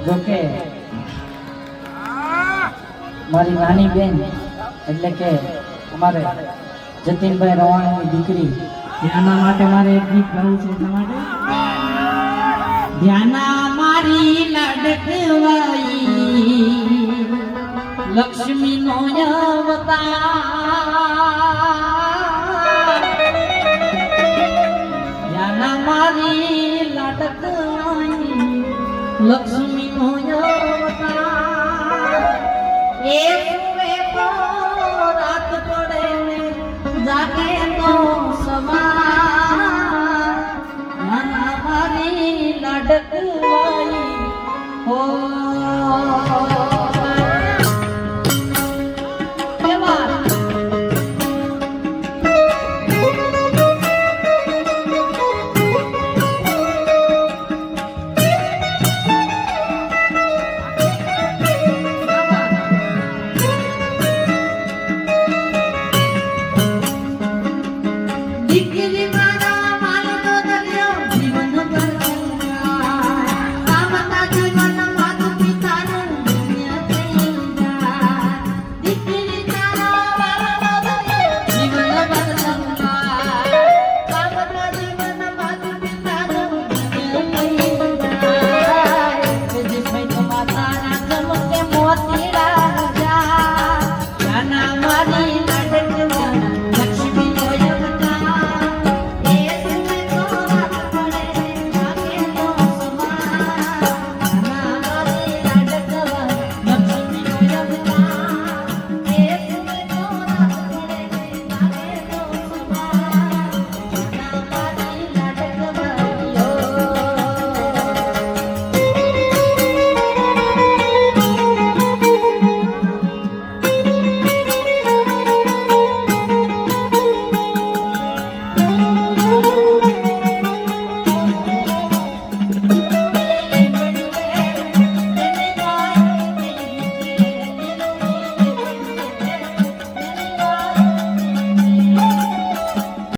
જોકે મારી નાની બેન એટલે કે અમારે જતીનભાઈ રવાણીની દીકરી ધ્યાના માટે મારે એક ગીત ગાવું છે. એટલા માટે ધ્યાના મારી લાડકવાઈ લક્ષ્મી નો અવતાર, ધ્યાના મારી લાડકવાઈ લક્ષ્મી